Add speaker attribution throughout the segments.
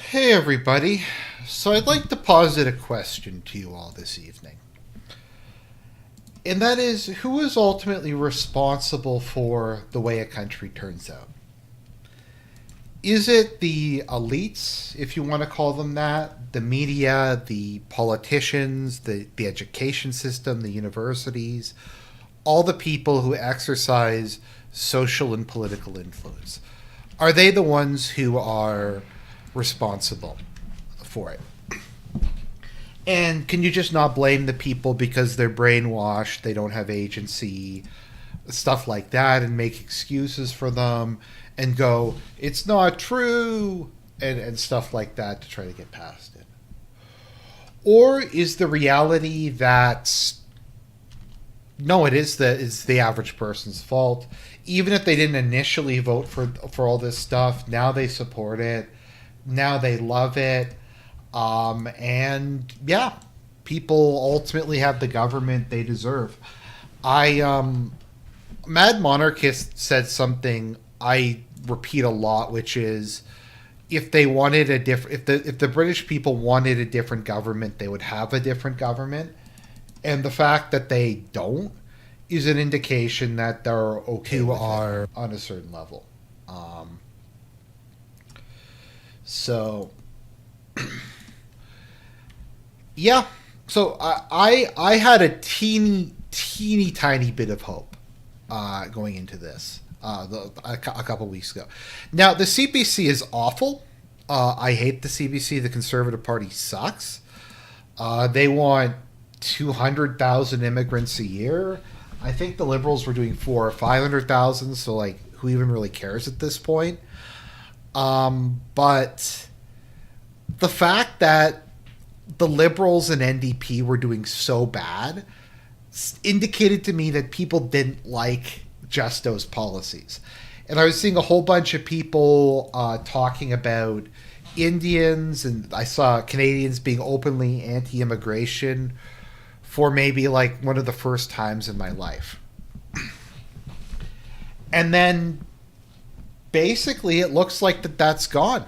Speaker 1: Hey everybody. So I'd like to posit a question to you all this evening. And that is, who is ultimately responsible for the way a country turns out? Is it the elites, if you want to call them that, the media, the politicians, the education system, the universities, all the people who exercise social and political influence? Are they the ones who are responsible for it? And can you just not blame the people because they're brainwashed, they don't have agency, stuff like that, and make excuses for them and go, it's not true, and stuff like that to try to get past it? Or is the reality that no, it's the average person's fault. Even if they didn't initially vote for all this stuff, now they support it. Now they love it. And yeah, people ultimately have the government they deserve. I Mad Monarchist said something I repeat a lot, which is if they wanted a different, if the British people wanted a different government, they would have a different government, and the fact that they don't is an indication that they're okay with are it on a certain level. Um, so yeah, so I had a teeny tiny bit of hope going into this a couple weeks ago. Now the CBC is awful. I hate the CBC. The Conservative Party sucks. They want 200,000 immigrants a year. I think the Liberals were doing 400,000 or 500,000. So like, who even really cares at this point? But the fact that the Liberals and NDP were doing so bad indicated to me that people didn't like just those policies. And I was seeing a whole bunch of people talking about Indians, and I saw Canadians being openly anti-immigration for maybe like one of the first times in my life. And then basically it looks like that's gone.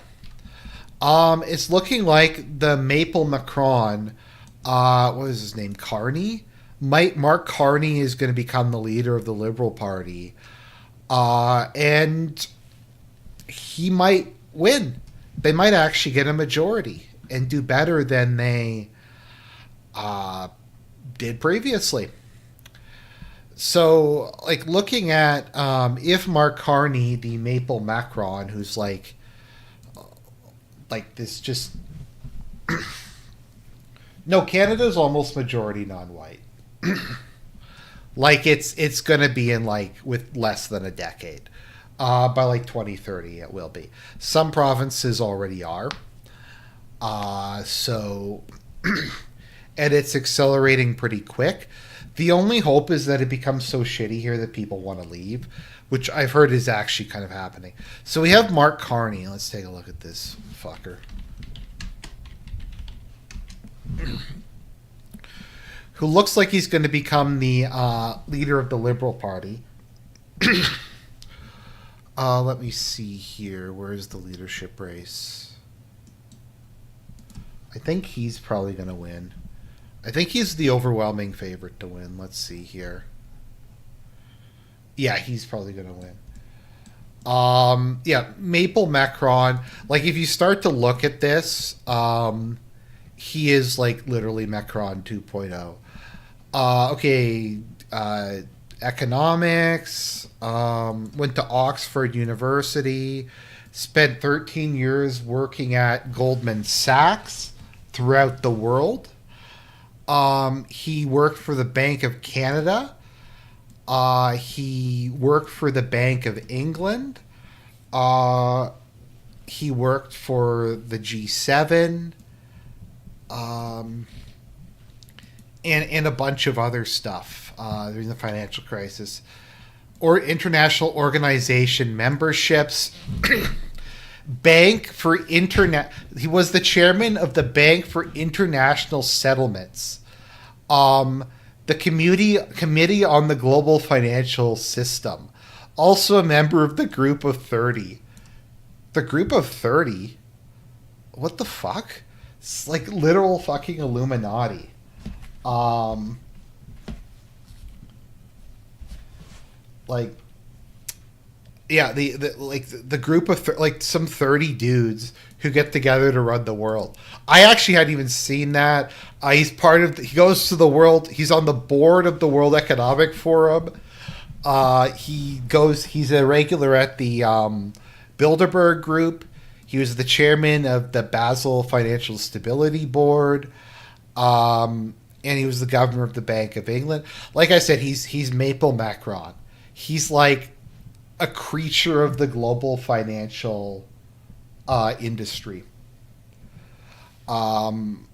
Speaker 1: It's looking like the Maple Macron, what was his name, Carney? Mark Carney is going to become the leader of the Liberal Party, and he might win. They might actually get a majority and do better than they did previously. So, like, looking at if Mark Carney, the Maple Macron, who's like this just no, Canada's almost majority non-white. Like it's gonna be in like with less than a decade. By like 2030 it will be. Some provinces already are. So and it's accelerating pretty quick. The only hope is that it becomes so shitty here that people want to leave, which I've heard is actually kind of happening. So we have Mark Carney. Let's take a look at this fucker. Who looks like he's going to become the leader of the Liberal Party. Let me see here. Where's the leadership race? I think he's probably going to win. I think he's the overwhelming favorite to win. Let's see here. Yeah, he's probably going to win. Yeah, Maple Macron. Like, if you start to look at this, he is like literally Macron 2.0. Okay, economics. Went to Oxford University. Spent 13 years working at Goldman Sachs throughout the world. He worked for the Bank of Canada. He worked for the Bank of England. He worked for the G7. And a bunch of other stuff during the financial crisis. Or international organization memberships. Bank for Internet. He was the chairman of the Bank for International Settlements. The Committee on the Global Financial System. Also a member of the Group of 30. The Group of 30? what the fuck? It's like literal fucking Illuminati. Um, like yeah, the group of like some 30 dudes who get together to run the world. I actually hadn't even seen that. He's part of. He goes to the world. He's on the board of the World Economic Forum. He goes. He's a regular at the Bilderberg Group. He was the chairman of the Basel Financial Stability Board. And he was the governor of the Bank of England. Like I said, he's Maple Macron. He's like a creature of the global financial industry. And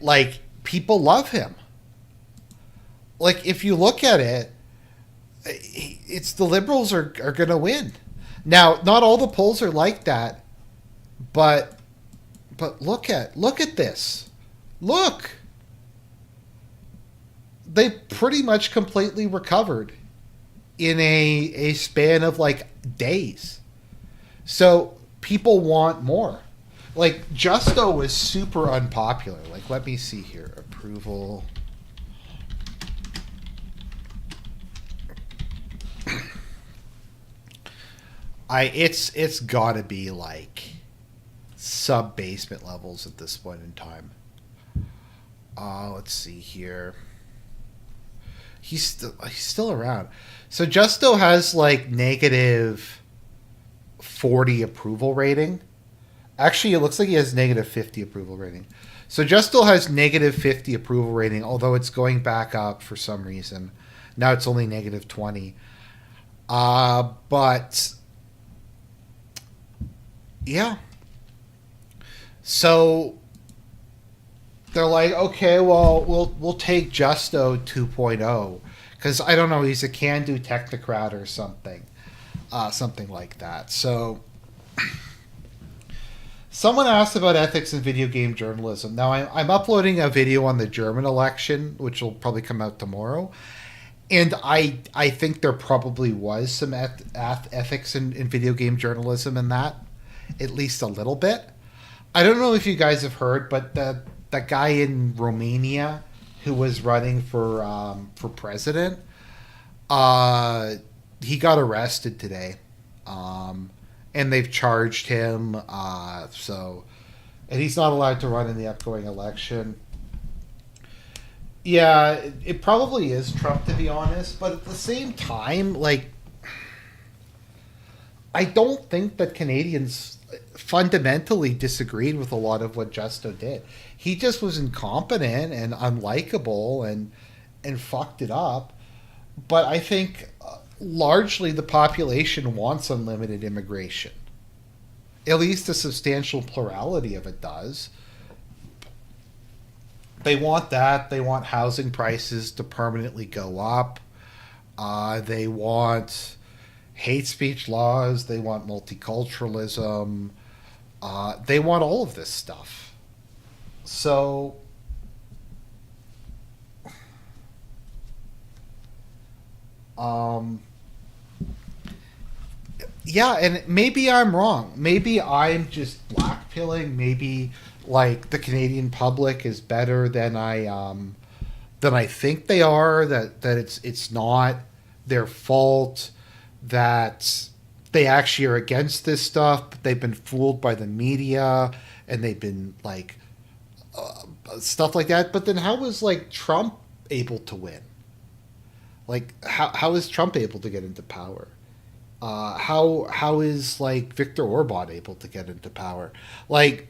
Speaker 1: like people love him. Like if you look at it, it's the liberals are going to win. Now, not all the polls are like that, but look at this. Look, they pretty much completely recovered in a span of like days. So people want more. Like Justo was super unpopular. Like let me see here. Approval. It's gotta be like sub basement levels at this point in time. Let's see here. He's still around. So Justo has like negative 40 approval rating. Actually, it looks like he has negative 50 approval rating. So Justo has negative 50 approval rating, although it's going back up for some reason. Now it's only negative 20. But yeah. So they're like, okay, well, we'll take Justo 2.0 because I don't know, he's a can-do technocrat or something like that. So someone asked about ethics in video game journalism. Now I'm uploading a video on the German election, which will probably come out tomorrow, and I think there probably was some ethics in video game journalism in that, at least a little bit. I don't know if you guys have heard, but that guy in Romania who was running for president, he got arrested today, and they've charged him. And he's not allowed to run in the upcoming election. Yeah, it probably is Trump, to be honest. But at the same time, like, I don't think that Canadians fundamentally disagreed with a lot of what Justo did. He just was incompetent and unlikable and fucked it up. But I think largely the population wants unlimited immigration. At least a substantial plurality of it does. They want that. They want housing prices to permanently go up. They want hate speech laws. They want multiculturalism. They want all of this stuff. So, yeah, and maybe I'm wrong. Maybe I'm just blackpilling. Maybe like the Canadian public is better than I think they are. That it's not their fault. That they actually are against this stuff, but they've been fooled by the media and they've been like stuff like that. But then how was like Trump able to win? Like how is Trump able to get into power? How is like Viktor Orban able to get into power? Like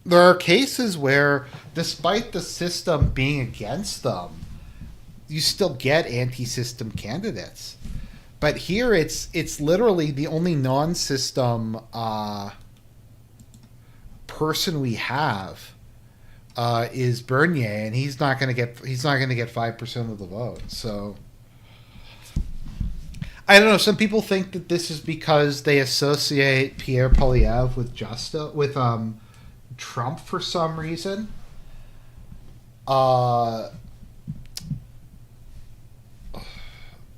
Speaker 1: there are cases where, despite the system being against them, you still get anti-system candidates. But here it's literally the only non-system person we have is Bernier, and he's not going to get 5% of the vote. So I don't know. Some people think that this is because they associate Pierre Poilievre with Trump for some reason.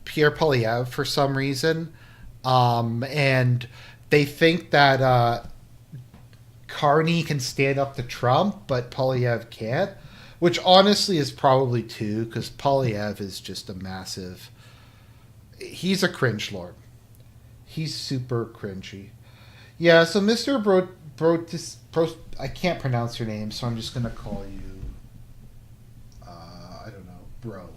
Speaker 1: Pierre Poilievre for some reason, and they think that Carney can stand up to Trump, but Polyev can't, which honestly is probably two, because Polyev is just a massive. He's a cringe lord. He's super cringy. Yeah, so Mr. I can't pronounce your name, so I'm just gonna call you. I don't know, bro.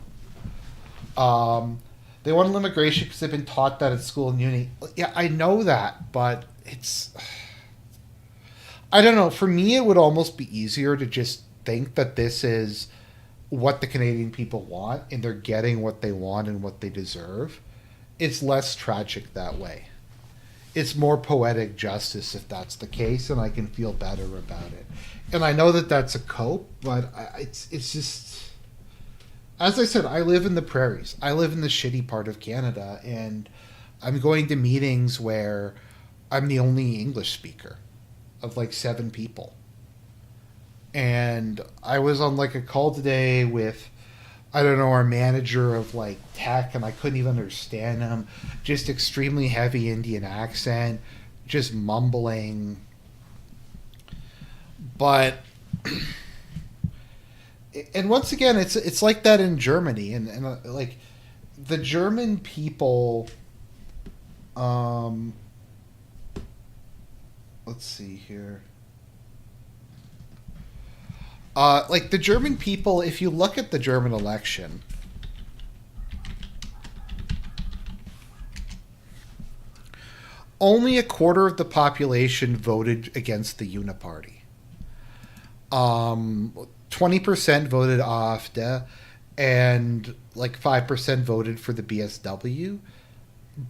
Speaker 1: They want immigration because they've been taught that at school and uni. Yeah, I know that, but it's. I don't know. For me, it would almost be easier to just think that this is what the Canadian people want, and they're getting what they want and what they deserve. It's less tragic that way. It's more poetic justice if that's the case, and I can feel better about it. And I know that that's a cope, but it's just, as I said, I live in the prairies. I live in the shitty part of Canada, and I'm going to meetings where I'm the only English speaker of like 7 people. And I was on like a call today with, I don't know, our manager of like tech, and I couldn't even understand him. Just extremely heavy Indian accent, just mumbling. But, and once again, it's like that in Germany, and like the German people. Let's see here. Like the German people, if you look at the German election, only a quarter of the population voted against the Uniparty. 20% voted AfD, and like 5% voted for the BSW.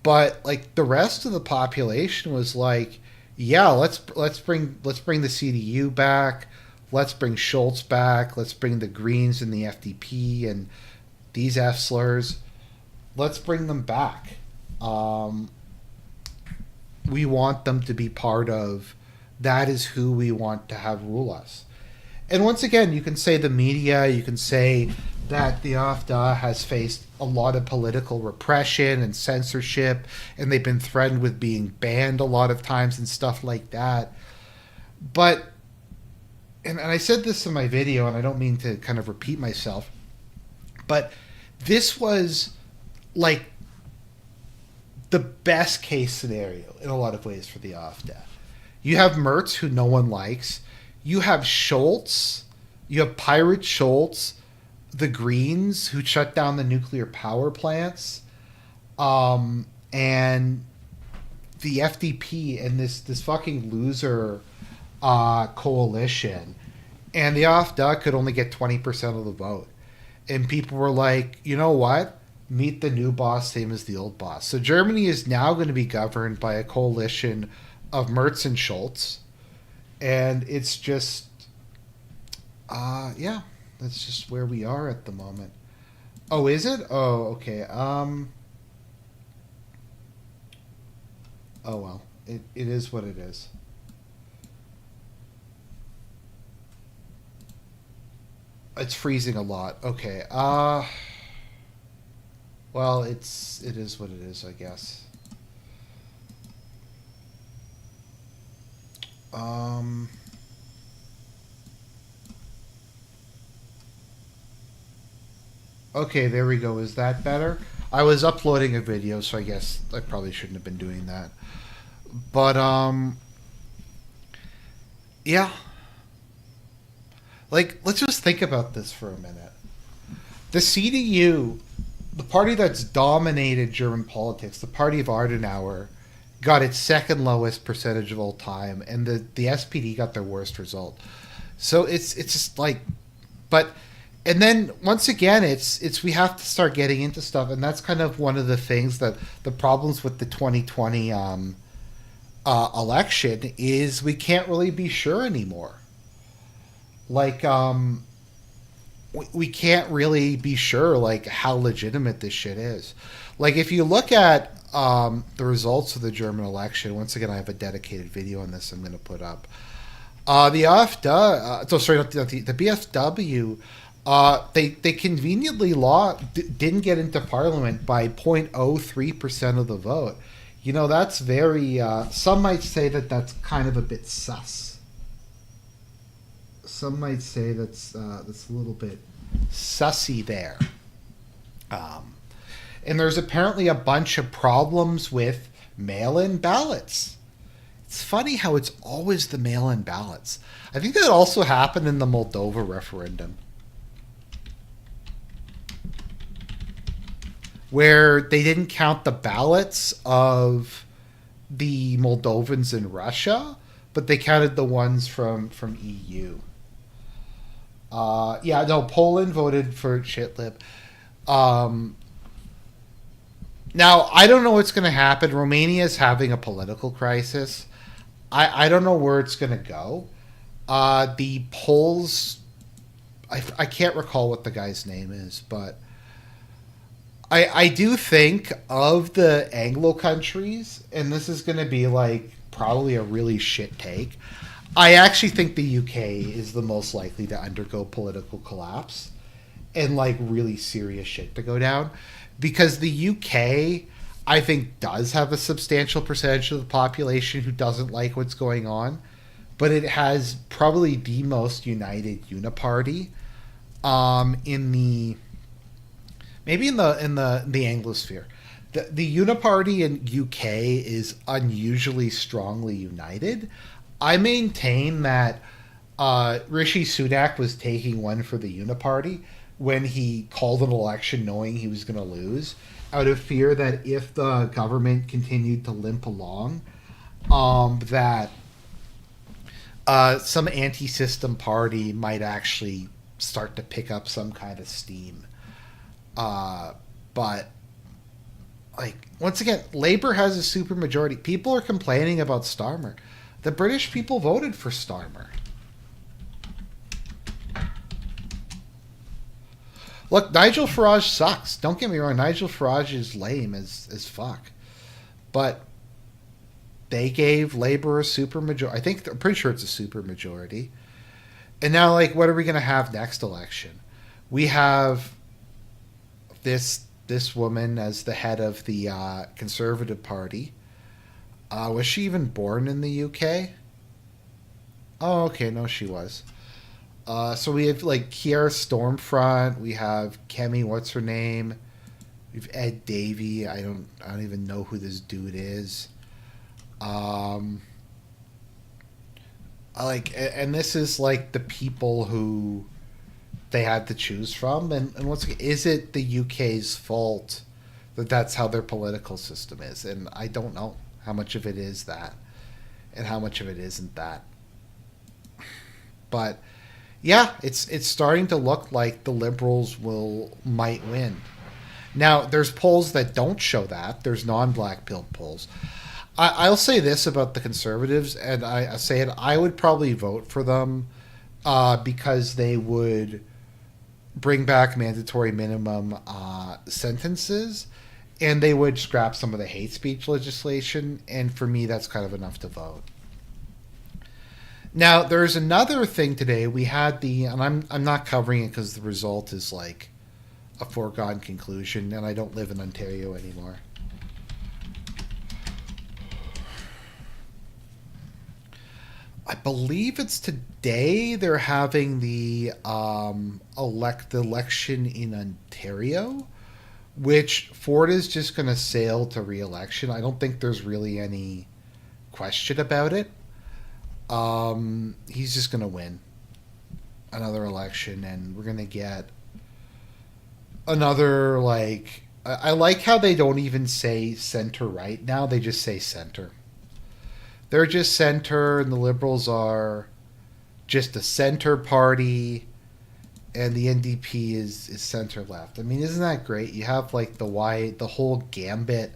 Speaker 1: But like the rest of the population was like, yeah, let's bring the CDU back. Let's bring Schultz back. Let's bring the Greens and the FDP and these F slurs. Let's bring them back. We want them to be part of. That is who we want to have rule us. And once again, you can say the media. You can say that the AfD has faced a lot of political repression and censorship, and they've been threatened with being banned a lot of times and stuff like that. But. And I said this in my video, and I don't mean to kind of repeat myself, but this was like the best case scenario in a lot of ways for the AfD. You have Merz, who no one likes. You have Schultz. You have Pirate Schultz, the Greens, who shut down the nuclear power plants, and the FDP and this fucking loser coalition, and the AfD could only get 20% of the vote. And people were like, you know what? Meet the new boss, same as the old boss. So Germany is now going to be governed by a coalition of Merz and Schultz. And it's just, yeah, that's just where we are at the moment. Oh, is it? Oh, okay. Oh, well, it is what it is. It's freezing a lot. Okay. Well, it is what it is, I guess. Okay, there we go. Is that better? I was uploading a video, so I guess I probably shouldn't have been doing that. But yeah. Like, let's just think about this for a minute. The CDU, the party that's dominated German politics, the party of Adenauer, got its second lowest percentage of all time, and the SPD got their worst result. So it's just like, but, and then once again, it's we have to start getting into stuff, and that's kind of one of the things that the problems with the 2020 election is we can't really be sure anymore. Like, we can't really be sure, like, how legitimate this shit is. Like, if you look at the results of the German election, once again, I have a dedicated video on this I'm going to put up. The AfD, the BSW, they conveniently didn't get into parliament by 0.03% of the vote. You know, that's very, some might say that that's kind of a bit sus. some might say that's a little bit sussy there. Um, and there's apparently a bunch of problems with mail-in ballots. It's funny how it's always the mail-in ballots. I think that also happened in the Moldova referendum, where they didn't count the ballots of the Moldovans in Russia, but they counted the ones from EU. Yeah, no, Poland voted for shitlib. Um, Now, I don't know what's going to happen. Romania is having a political crisis. I don't know where it's going to go. The polls, I can't recall what the guy's name is, but I do think of the Anglo countries, and this is going to be like probably a really shit take. I actually think the UK is the most likely to undergo political collapse and like really serious shit to go down, because the UK, I think, does have a substantial percentage of the population who doesn't like what's going on, but it has probably the most united uniparty in the maybe in the Anglosphere. The uniparty in UK is unusually strongly united. I maintain that Rishi Sunak was taking one for the uniparty when he called an election knowing he was going to lose, out of fear that if the government continued to limp along, that some anti-system party might actually start to pick up some kind of steam. But like, once again, Labour has a supermajority. People are complaining about Starmer. The British people voted for Starmer. Look, Nigel Farage sucks. Don't get me wrong. Nigel Farage is lame as fuck. But they gave Labour a supermajority. I'm pretty sure it's a supermajority. And now, like, what are we going to have next election? We have this woman as the head of the Conservative Party. Was she even born in the UK? Oh, okay. No, she was. So we have like Kiara Stormfront. We have Kemi. What's her name? We have Ed Davey. I don't even know who this dude is. And this is like the people who they had to choose from. And once again, is it the UK's fault that that's how their political system is? And I don't know how much of it is that, and how much of it isn't that. But yeah, it's starting to look like the Liberals might win. Now, there's polls that don't show that. There's non-black pilled polls. I'll say this about the Conservatives, and I say it, I would probably vote for them because they would bring back mandatory minimum sentences, and they would scrap some of the hate speech legislation, and for me, that's kind of enough to vote. Now, there's another thing today. We had and I'm not covering it because the result is like a foregone conclusion, and I don't live in Ontario anymore. I believe it's today they're having the election in Ontario, which Ford is just going to sail to re-election. I don't think there's really any question about it. He's just going to win another election, and we're going to get another, like, I like how they don't even say center right now. They just say center. They're just center, and the Liberals are just a center party, and the NDP is center left. I mean, isn't that great? You have like the whole gambit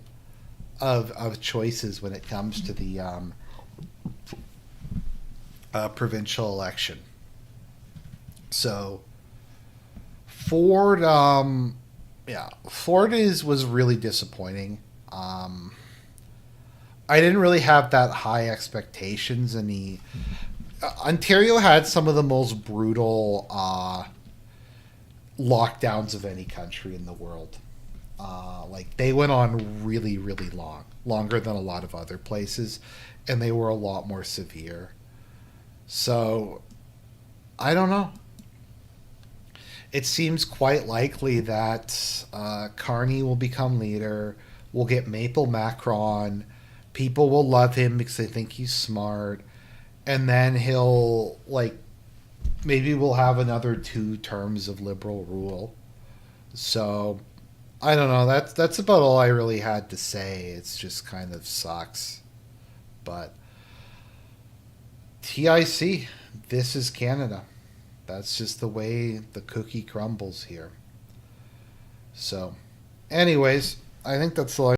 Speaker 1: of choices when it comes to the provincial election. So Ford, Ford was really disappointing. I didn't really have that high expectations, and Ontario had some of the most brutal lockdowns of any country in the world. Like, they went on really, really long, longer than a lot of other places, and they were a lot more severe. So I don't know. It seems quite likely that Carney will become leader. We'll get Maple Macron. People will love him because they think he's smart. And then he'll, like, maybe we'll have another 2 terms of liberal rule. So, I don't know. That's about all I really had to say. It's just kind of sucks. But TIC, this is Canada. That's just the way the cookie crumbles here. So, anyways, I think that's all